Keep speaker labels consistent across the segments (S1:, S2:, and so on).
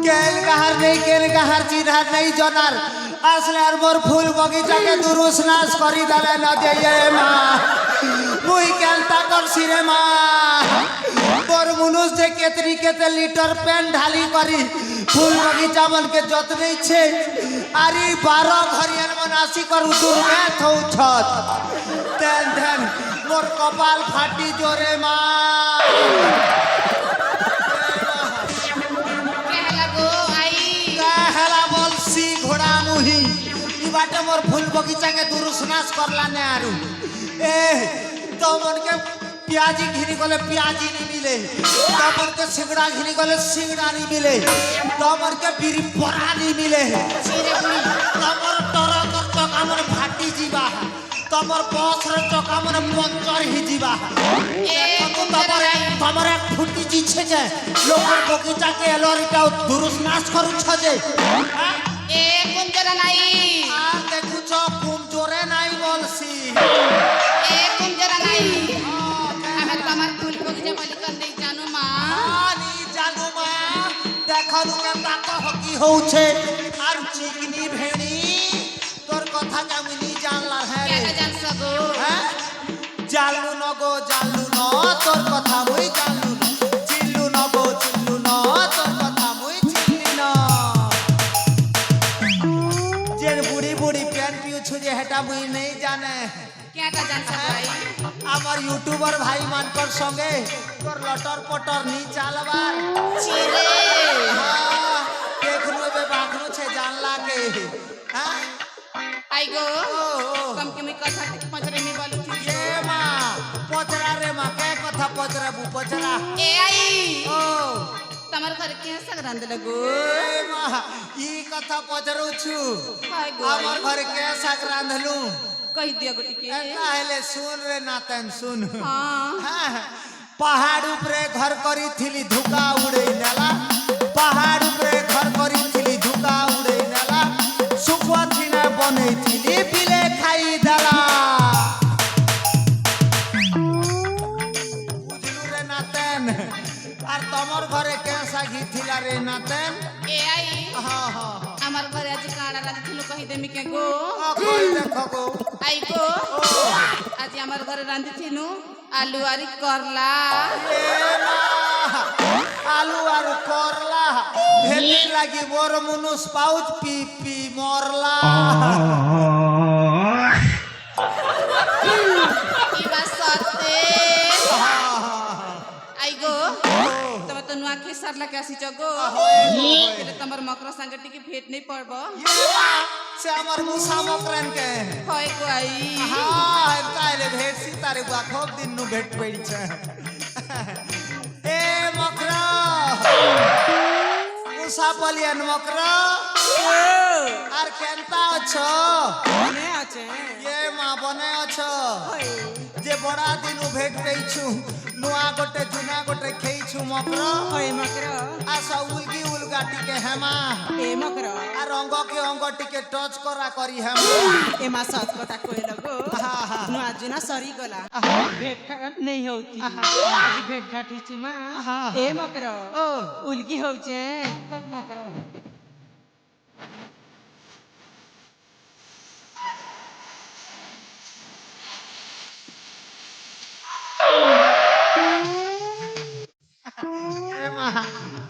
S1: কেন কাহার নেই কেন কাহার চিন্হার নেই জনার আসলে আর মোর ফুল বগিচাকে দুরুস নাশ করি দেলে না দিয়ে মা মুই কেনতা করছি রে মা মোর মুনুষ যে কেতরি কেতে লিটার প্যান ঢালি করি ফুল বগিচা মনকে যত্ন ইচ্ছে আরে 12 ঘরিয়ার মন আসি করু দুর্গেত হউছত তেন ধ্যান মোর কপাল ফাটি জোরে মা ঘোড়া মুহি বাটে মোর ফুল বগিচাকে দুরুস নাশ করলা নে আরু এ তমনকে পিয়াজি ঘিনি গলে পিয়াজি নি মিলে তমনকে সিংড়া ঘিনি গলে সিংড়া নি মিলে তমনকে বিরি পরা নি মিলে তমর টর চকা মনে ফাটি ଯିବା তমর বসর চকা মনে পঞ্চর হি ଯିବା তমর এক ফুটি জিছে যে লোকের বগিচাকে এলরিটা দুরুস নাশ করুছ যে
S2: এ কোন জোরে নাই
S1: আর দেখুছ কোন জোরে নাই বলছি
S2: এ কোন জোরে নাই আমি তোমার ফুল বগিচা মালিক নেই জানো মা
S1: নি জানো মা দেখলু কেনতা কহ কি হউছে আর চিকনি ভেড়ি তোর কথা কেমনি জানলা হ্যাঁ রে
S2: কেন জানছ গো
S1: হ্যাঁ জানলু ন গো জানলু ন তোর কথা মুই জানলু ন চিল্লু ন গো চিল্লু ন তোর কথা মুই চিল্লি ন যে বুড়ি বুড়ি প্যান পিউছু যে হেটা মুই নেই জানে
S2: কেটা জানছ ভাই
S1: আমার ইউটিউবার ভাই মানকর সঙ্গে তোর লটর পটর নি চালবার
S2: চিরে
S1: দেখলু এবে বাঘনু ছে জানলা কে হ্যাঁ
S2: আই গো কম কি আমি কথা পছরে নি বলু থি
S1: এ মা পচরা রে মা কে কথা পচরাবু পচরা
S2: এ আই
S1: ও
S2: তোমার ঘরে কে সগ রান্ধলে গো
S1: এ মা ই কথা পচরুছু
S2: হাই গো
S1: আমার ঘরে কে শাক রাঁধলু
S2: কই দিও গো টিকে
S1: তাহলে শুন রে নাতেন শুন
S2: हां
S1: হ্যাঁ পাহাড় উপরে ঘর করিছিলি ধুকা উড়েই নেলা পাহাড় উপরে ঘর করিছিলি ধুকা উড়েই নেলা শুকুয়া চিনা বনেইছিলি বিলে খাই দেলা বুঝলু রে নাতেন আর তোমার ঘরে কেসা ঘিথিলা রে নাতেন
S2: ए आई
S1: হ্যাঁ হ্যাঁ
S2: আমার ঘরে আজ কাড়া রাতে থুলো কহি দেমি কে গো
S1: কই দেখো গো
S2: আই গো আজ আমার ঘরে রাঁধি থিনু আলু আর করলা
S1: এ মা আলু আর করলা হেতি লাগি বড় মনুষ পাউচ পি পি মরলা
S2: কি বাসতে আই গো তবে তো নুয়া খে সারলা কে আসি জগো એટલે તમાર મકર સંગઠી की भेट नहीं पड़बो
S1: ये मा से हमर मुसा मकरन के
S2: হয় গো আই
S1: हां ताले भेट सी तारे बुआ खूब दिन नु भेट पड़ी छे ए मकरा मुसा पलियन मकरा আর কেনতা আছো
S3: মনে আছে
S1: ये মা বনে আছো যে বড়া দিনু ভেট পেইছু নুয়া গোটে জুনা গোটে খেইছু মকর
S3: ওই মকর
S1: আশা উলগি উলগা টিকে হেমা
S3: এ মকর
S1: আর অঙ্গ কে অঙ্গ টিকে টচ করা করি হেমা
S3: এ মা সত কথা কইল গো নু আজ না সরি গলা ভেট ঘাট নেই হউতি আজ ভেট ঘাট হিছি মা এ মকর ও উলকি হউছে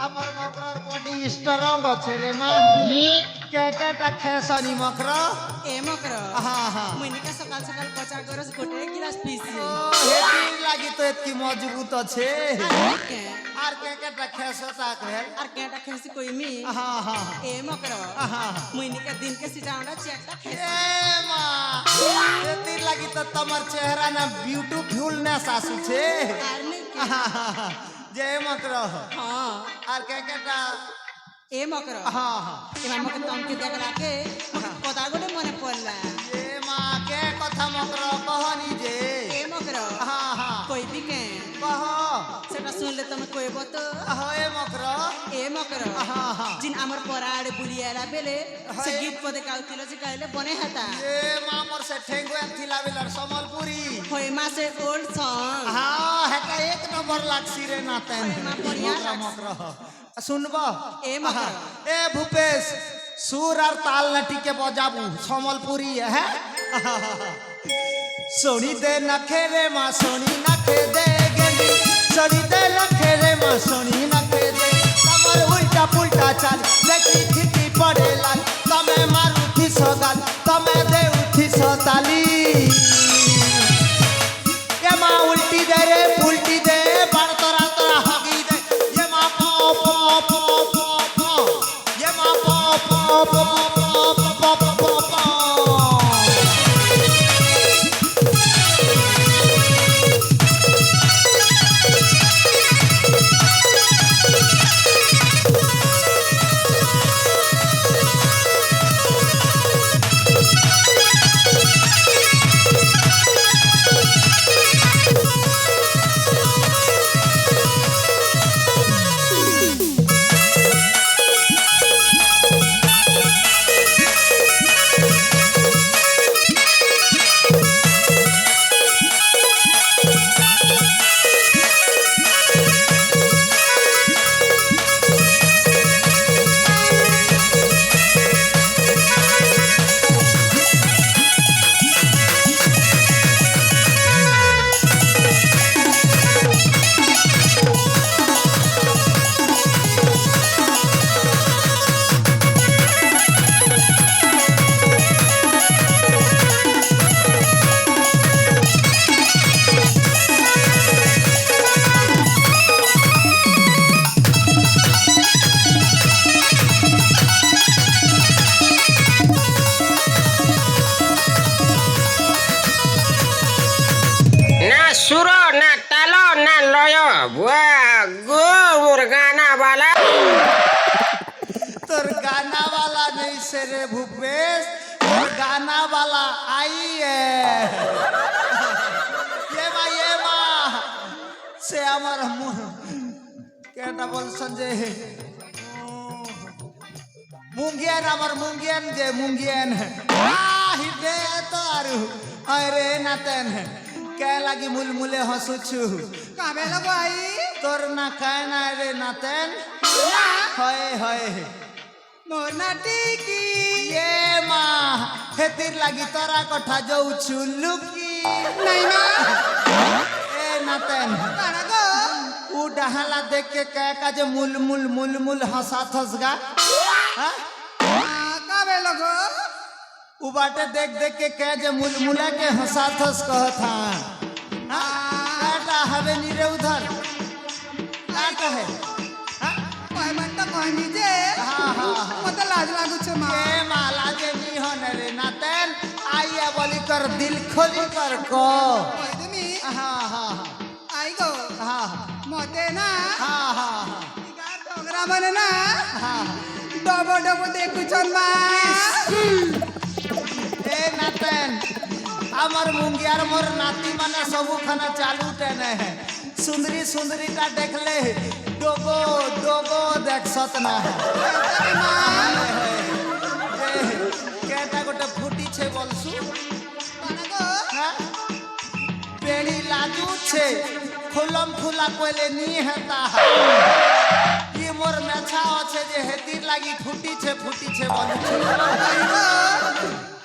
S1: আমার মকর বডি স্ট্রং আছে রে মা কেটা খেসনি মকর
S3: এ মকর
S1: হ্যাঁ হ্যাঁ
S3: মুইনিকা সকাল সকাল পচা গরস গোটে গিলাস পিছি
S1: ও হেতি লাগি তো এতকি মজবুত আছে
S3: কে
S1: আর কেটা খেসো তাক রে
S3: আর কেটা খেসি কইমি
S1: হ্যাঁ হ্যাঁ
S3: এ মকর মুইনিকা দিন के सिजावड़ा चेकटा खेस
S1: এ মা হেতি লাগি তো তোমার চেহারা না বিউটিফুলনেস আসুছে
S3: আর নেই কে
S1: যে মকর
S3: हां
S1: আর কেটা
S3: এ মকর
S1: হ্যাঁ হ্যাঁ
S3: এবার মকে তমকে দেখলা কে কথা গোটে মনে পড়লা
S1: এ মা কে কথা মকর কহনি যে
S3: এ মকর
S1: হ্যাঁ হ্যাঁ
S3: কইবি কে
S1: কহ
S3: সেটা गीतटा सुनले तमे कहबो तो
S1: होए मकरो
S3: ए मकर जिन हमर पराड़े बुलियाला बेले से गीत पदे गाउतिलो जे गाइले बने हता
S1: ये मामर से ठेंगो थिला बिलर समलपुरी
S3: होय मा से ओल्ड सॉन्ग
S1: हाँ हेका एक नंबर लागसी रे नातेन
S3: मा बढ़िया
S1: मकरो सुनबो
S3: ए मकर
S1: ए भूपेश सुर और ताल नटी के बजाबू समलपुरी है सोनी दे नखे रे माँ सोनी नखे दे गेंदी सोनी दे नखे रे माँ सोनी नखे दे तमर उल्टा पुल्टा चाल देखी ठिकी पड़े लाल तमे मारू थी सगाल तमे दे उठी सताली ये माँ उल्टी दे रे पुल्टी दे बार तोरा तोरा हगी दे ये माँ पो पो पो पो पो ये माँ पो पो पो पो पो पो पो पो
S4: सुरो ना तालो ना लयो वाह गो मोर गाना वाला
S1: तोर गाना वाला नहीं से रे भूपेश तोर गाना वाला आई है ये माँ से हमार केटा बोल संजय मुंगियन हमार मुंगियन जे मुंगियन हिदे तो आरु अरे नातन क्या लगी मुलमुले हंसुछु
S3: काबे लगो आई
S1: तोर ना कहना रे नातन होए होए
S3: मोर नाटी की
S1: ये माँ हेतिर लगी तोरा कठा जाऊ लुकी
S3: नहीं ना
S1: ए नातन
S3: काना गो
S1: उ डहाला देख के कह का जे मुल मुल मुल मुल हंसात हंसगा हाँ
S3: काबे लगो
S1: उ बाटे देख देख के कह जे मुल मुला के हंसात हंस कहत हाँ काटा हवे नीरे उधर काटा है
S3: कोई मन तो कोई नहीं जे
S1: हाँ हाँ
S3: मत लाज लागू छे मां
S1: ए माला जे नी हन रे नातन आइया बोली कर दिल खोली कर को
S3: कोई दमी
S1: हाँ हाँ
S3: आई गो
S1: हाँ
S3: मोते ना
S1: हाँ हाँ
S3: इका डोगरा बने ना
S1: हाँ
S3: डबो डबो देखु छन मां
S1: ए नातन আমার মুঙ্গিয়ার মোর নাতি মানে সবু খানা চালু টেনে সুন্দরী সুন্দরীটা দেখলে ডোগো ডোগো দেখছত না কেটা গোটে ফুটিছে বলছু পেড়ি লাজুছে ফুলম ফুলা কইলে নি হেতা ই মোর মেছা আছে যে হেতির লাগি ফুটিছে বলছু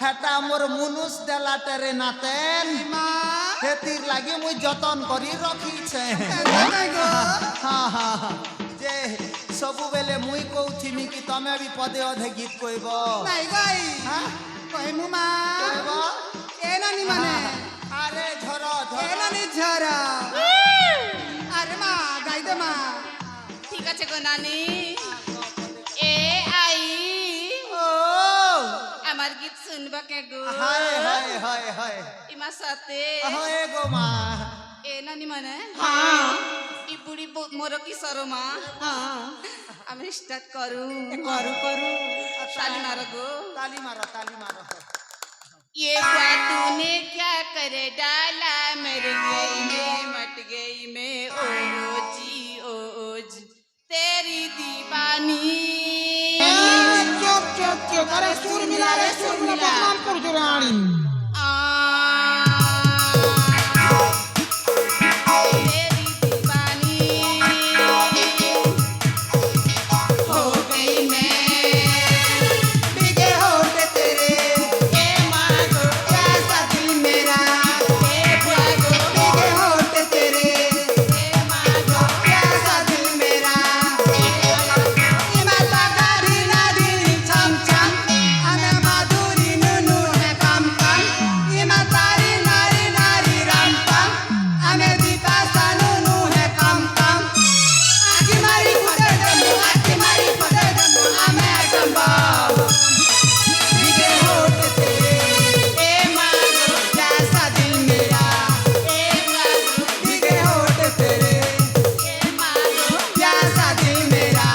S1: হেটা মোর মুনুষ দেলাতে রে নাতেন হেতির লাগি মুই যতন করি রখিছে হ্যাঁ হ্যাঁ যে सबुबेले मुई कहूथिमी कि तमे भी पदे अधे गीत कहब
S3: नहीं गई
S1: हाँ
S3: कहमु मा
S1: कहब
S3: ए नानी माने
S1: अरे झर
S3: ए नानी झर अरे मा गाई दे मा
S2: ঠিক আছে গো নানি এ আই
S1: ओ
S2: আমার গীত শুনবা কে গো
S1: हाय हाय हाय हाय
S2: ইমার সাথে
S1: होए गो माँ
S2: এ নানি মানে
S3: हां
S2: ই বুড়ি মোর কি শরমা
S3: हां
S2: আমি স্টার্ট করু
S3: करू करू
S2: ताली मारो गो
S1: ताली मारो
S2: ये बात तूने क्या कर डाला मर गई मैं मट गई मैं ओ जी पानी
S3: চোখ চোখ চোখ আরে সুর মিলা রে সুর মিলা নাম করছো রানী
S2: तेरी दीवानी हो गई मैं
S1: बिगे होठ तेरे
S2: ए मागो
S1: कैसा दिल मेरा
S2: ए भागो
S1: बिगे होठ तेरे
S2: ए मागो
S1: कैसा दिल मेरा इमाता गाड़ी नादी छम छम हमें माधुरी नुनु है कम कम इमातारी नारी नारी राम पम हमें दीपा सानुनु है कम कम आखी मारी फटे दमु हमें डंबा बिगे होठ तेरे
S2: ए मागो
S1: कैसा दिल मेरा
S2: ए भागो
S1: बिगे होठ तेरे
S2: ए मागो
S1: कैसा दिल मेरा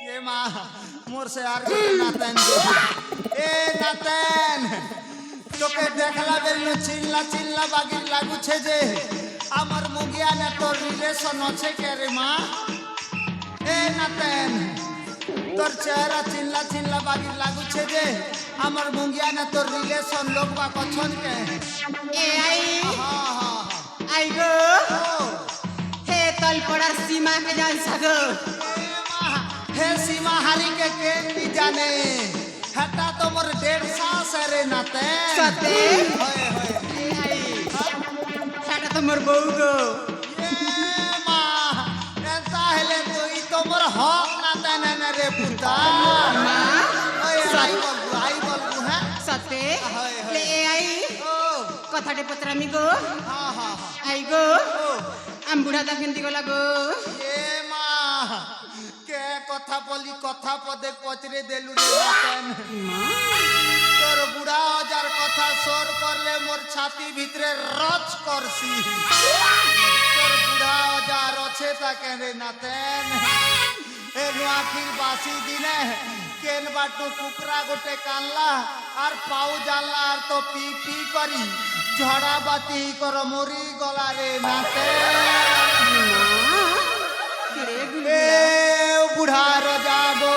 S1: ये माँ मोर से यार नातन ए नातन তোকে দেখলা বেলু চিল্লা চিল্লা বাগি লাগুছে যে আমার মুগিয়া না তোর রিলেশন আছে কে রে মা এ নাতন তোর চেহারা চিল্লা চিল্লা বাগি লাগুছে যে আমার মুগিয়া না তোর রিলেশন লোক বা কছন কে
S3: এ আই
S1: হ্যাঁ হ্যাঁ
S3: আই গো
S1: ও
S3: হে তলপড়ার সীমা কে জান সাগো
S1: हे सीमा हारी के नी जाने हटा तो मोर 1.5 सास रे नाते
S3: সতে
S1: होए होए
S3: এ আই সেটা তো মোর বউ গো
S1: ये मां एंता हेले तो ई तो मोर हक नाते न रे पुता
S3: মা
S1: ओए आई बोलबू हैं
S3: সতে
S1: হয়, হয়।
S3: লে এ আই
S1: ओ
S3: কথাটে পত্রামি গো
S1: हां हां
S3: আই গো
S1: ओ
S3: আম বুড়া তা কেন্দি গলা গো
S1: ये मां के कथा बोली कथा पदे पचरे देलु रे नातन তোর বুড়া অজার কথা সর করলে মোর ছাতি ভিতরে রচ করছি তোর বুড়া অজার আছে তাকে রে নাতেন এ নোয়াখির বাসি দিনে কেন বাটু কুকরা গোটে কানলা আর পাউ জানলা আর তো পি পি করি ঝড়া বাতি কর মরি গলা রে নাতেন এ বুড়া রজা গো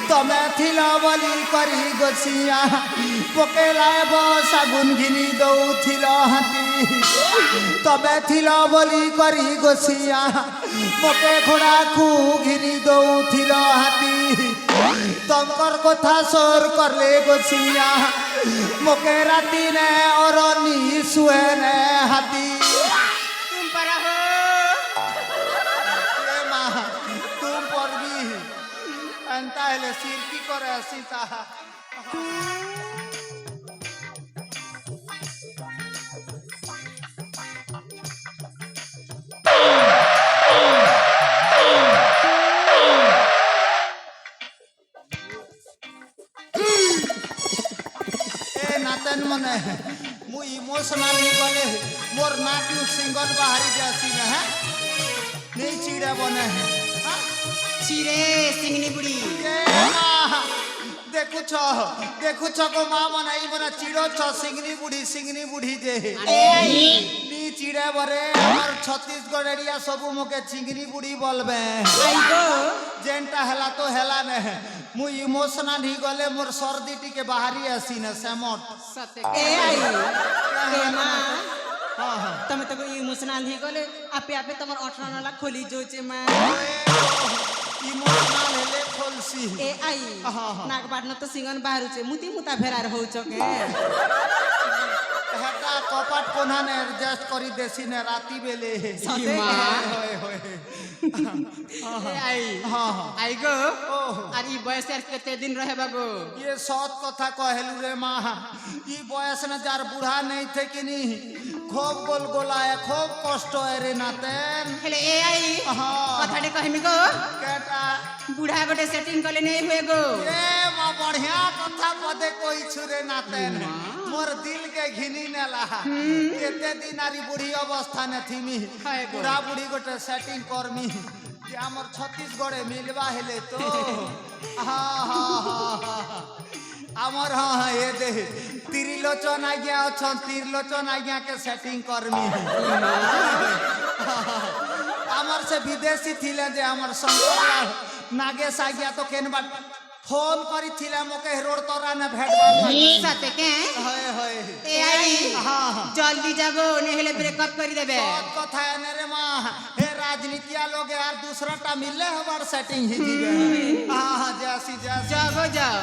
S1: তমে থিল বলি করি গোছিয়া পকেলায় বসাগুন ঘিনি দৌথিল হাতি তবে থিল বলি করি গোছিয়া মকে ঘোড়াকু ঘিনি দৌথিল হাতি তঙ্কর কথা সর করলে গোছিয়া মকে রাতি নে অরনি শুয়ে নে হাতি
S3: তুম পারা হো
S1: ए माँ तुम पर भी एंता हेले सिर की करे सीता ए नातन मने मु इमोशनल ही गले मोर नाक नु सिंगल बाहरी जासी न है नहीं चिड़ा बने हाँ?
S3: চিরে সিংনি বুড়ি
S1: দেখুছ গো মা মনাই মনা চিড়ছ সিংনি বুড়ি যে নি চিড়ে বরে আমার ছত্তিশগড় এরিয়া সবু মোকে চিংড়ি বুড়ি বলবে
S3: আই গো
S1: जेनटा हेला तो हेला ने मु इमोशनल ही गले मोर सर्दी टिके बाहरी आसी ने सेमट
S2: सत्य
S3: ए आई ए माँ
S1: हां हां
S3: તમે તો ઇમોશનલ હી ગલે આપે આપે તમાર 18 નલા ખોલી જો છે માં
S1: इमोशनल हेले खोलसी
S3: એ આઈ નાક બાટનો તો સિંગન બારું છે મુતી મુતા ફેરાર હોઉ છો કે
S1: हेटा कपाट कोना ने एडजस्ट करी देसी ने राती बेले
S3: सते
S1: होय होय
S3: ए आई
S1: हां हां
S3: आई गो
S1: ओह
S3: আর ই বয়স আর কেতে দিন রহেবা গো
S1: ये सत कथा कहलू रे माँ ई बयस ने जार बूढ़ा नहीं थे कि नहीं खूब गोल गोलाए खूब कष्ट है रे नातेन
S3: হেলে এ আই
S1: हाँ
S3: কথাটে কহিমি গো
S1: केटा
S3: বুড়া গোটে সেটিং কলে নেই हुए गो
S1: ए माँ बढ़िया कथा पदे कोई छुरे नातेन मोर दिल के घिनी नेला केते दिन आरी बुढ़ी अवस्था ने थीमी
S3: हाय गो।
S1: बुढ़ा बुढ़ी गोटे सेटिंग करमी जे हमर छत्तीसगढ़े मिलवा हेले तो हाँ हाँ हाँ আমার হ্যাঁ এ দে ত্রিলোচন আজ্ঞা অছন ত্রিলোচন আজ্ঞা के सेटिंग करमी আমার সে বিদেশী থিলে যে আমার শঙ্করলাল নাগেশ আজ্ঞা তো কেনবা ফোন করিছিলে মোকে রোড তরা না ভেটবার
S3: সতে কে
S1: হয় হয়
S3: এ আই
S1: হ্যাঁ হ্যাঁ
S3: জলদি যাগো নেহলে ব্রেকআপ করে দেবে
S1: সৎ কথা এনে রে মা হে রাজনীতিয়া লোগে আর दूसराটা মিললে হবার সেটিং হি দিবে হ্যাঁ হ্যাঁ জাসি জাসি
S3: যাগো যাও